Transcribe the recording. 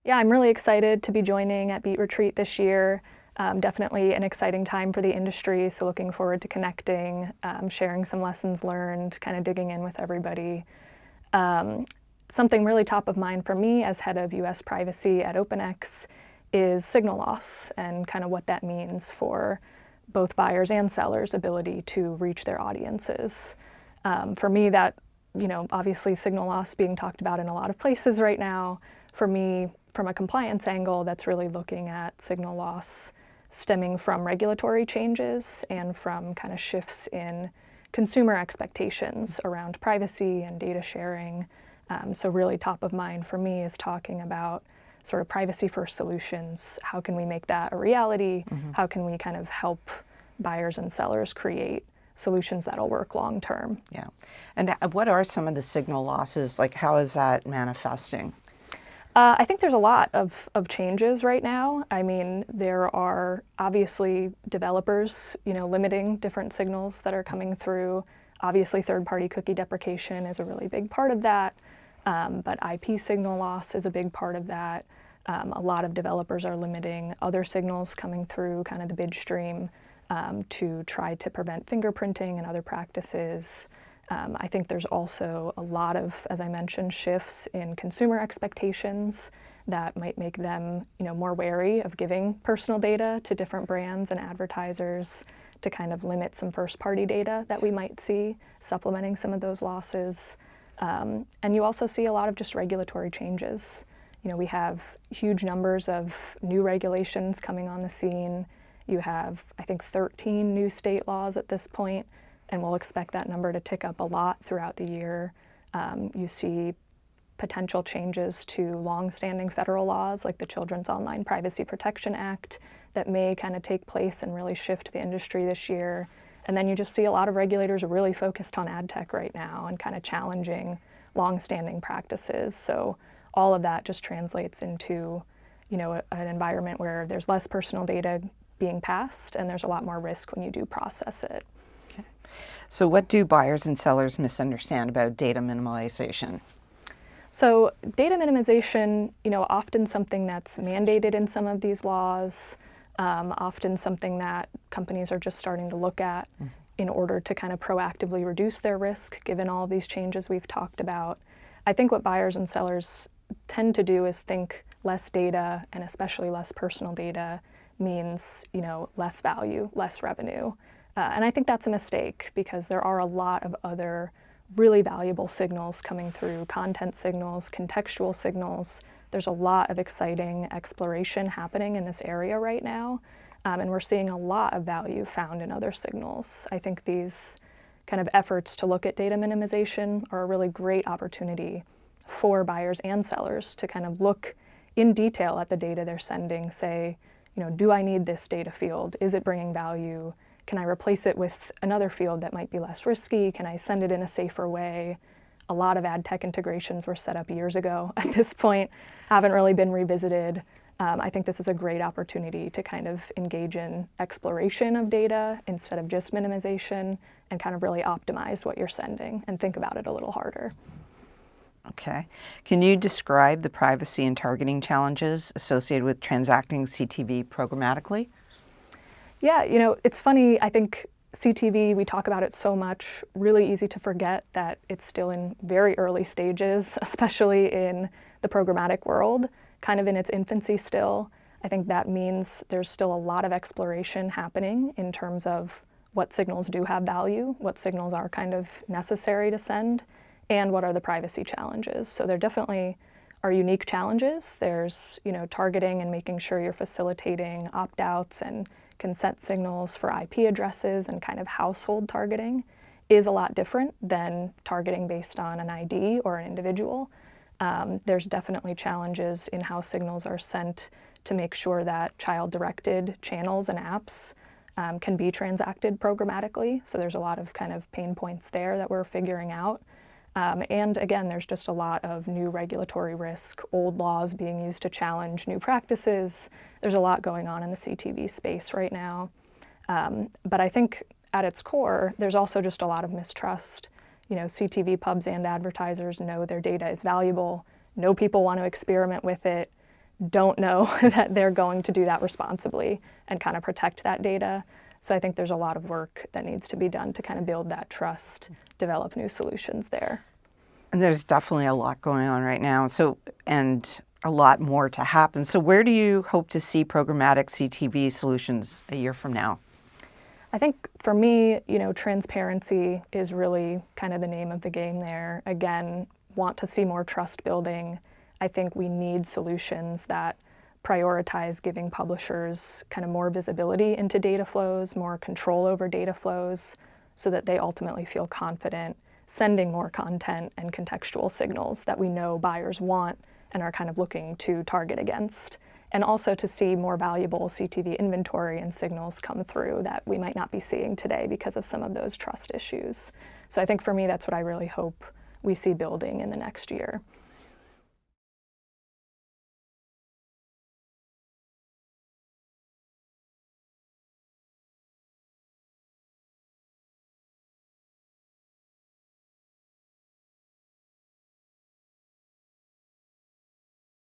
Yeah, I'm really excited to be joining at Beet Retreat this year. Definitely an exciting time for the industry, so looking forward to connecting, sharing some lessons learned, kind of digging in with everybody. Something really top of mind for me as head of US privacy at OpenX is signal loss and kind of what that means for both buyers and sellers' ability to reach their audiences. For me, that, obviously signal loss being talked about in a lot of places right now. For me, from a compliance angle, that's really looking at signal loss stemming from regulatory changes and from kind of shifts in consumer expectations around privacy and data sharing. So really top of mind for me is talking about sort of privacy-first solutions. How can we make that a reality? How can we kind of help buyers and sellers create solutions that'll work long term? Yeah. And what are some of the signal losses? Like, how is that manifesting? I think there's a lot of changes right now. I mean, there are obviously developers, limiting different signals that are coming through. Obviously, third-party cookie deprecation is a really big part of that, but IP signal loss is a big part of that. A lot of developers are limiting other signals coming through kind of the bid stream to try to prevent fingerprinting and other practices. I think there's also a lot of, as I mentioned, shifts in consumer expectations that might make them, more wary of giving personal data to different brands and advertisers to kind of limit some first-party data that we might see, supplementing some of those losses. And you also see a lot of just regulatory changes. We have huge numbers of new regulations coming on the scene. You have, I think, 13 new state laws at this point, and we'll expect that number to tick up a lot throughout the year. You see potential changes to long-standing federal laws like the Children's Online Privacy Protection Act that may kind of take place and really shift the industry this year. And then you just see a lot of regulators really focused on ad tech right now and kind of challenging long-standing practices. So all of that just translates into, an environment where there's less personal data being passed and there's a lot more risk when you do process it. So what do buyers and sellers misunderstand about data minimization? So data minimization, often something that's mandated in some of these laws, often something that companies are just starting to look at in order to kind of proactively reduce their risk, given all of these changes we've talked about. I think what buyers and sellers tend to do is think less data, and especially less personal data, means, less value, less revenue. And I think that's a mistake because there are a lot of other really valuable signals coming through, content signals, contextual signals. There's a lot of exciting exploration happening in this area right now, and we're seeing a lot of value found in other signals. I think these kind of efforts to look at data minimization are a really great opportunity for buyers and sellers to kind of look in detail at the data they're sending, say, do I need this data field? Is it bringing value? Can I replace it with another field that might be less risky? Can I send it in a safer way? A lot of ad tech integrations were set up years ago at this point, haven't really been revisited. I think this is a great opportunity to kind of engage in exploration of data instead of just minimization and kind of really optimize what you're sending and think about it a little harder. Okay. Can you describe the privacy and targeting challenges associated with transacting CTV programmatically? Yeah, it's funny, I think CTV, we talk about it so much, really easy to forget that it's still in very early stages, especially in the programmatic world, kind of in its infancy still. I think that means there's still a lot of exploration happening in terms of what signals do have value, what signals are kind of necessary to send, and what are the privacy challenges. So there definitely are unique challenges. There's, targeting and making sure you're facilitating opt-outs and consent signals for IP addresses, and kind of household targeting is a lot different than targeting based on an ID or an individual. There's definitely challenges in how signals are sent to make sure that child-directed channels and apps can be transacted programmatically. So there's a lot of kind of pain points there that we're figuring out. And again, there's just a lot of new regulatory risk, old laws being used to challenge new practices. There's a lot going on in the CTV space right now. But I think at its core, there's also just a lot of mistrust. CTV pubs and advertisers know their data is valuable, know people want to experiment with it. don't know that they're going to do that responsibly and kind of protect that data. So I think there's a lot of work that needs to be done to kind of build that trust, develop new solutions there. And there's definitely a lot going on right now, and a lot more to happen. So where do you hope to see programmatic CTV solutions a year from now? I think for me, transparency is really kind of the name of the game there. Again, want to see more trust building. I think we need solutions that prioritize giving publishers kind of more visibility into data flows, more control over data flows, so that they ultimately feel confident sending more content and contextual signals that we know buyers want and are kind of looking to target against. And also to see more valuable CTV inventory and signals come through that we might not be seeing today because of some of those trust issues. So I think for me, that's what I really hope we see building in the next year.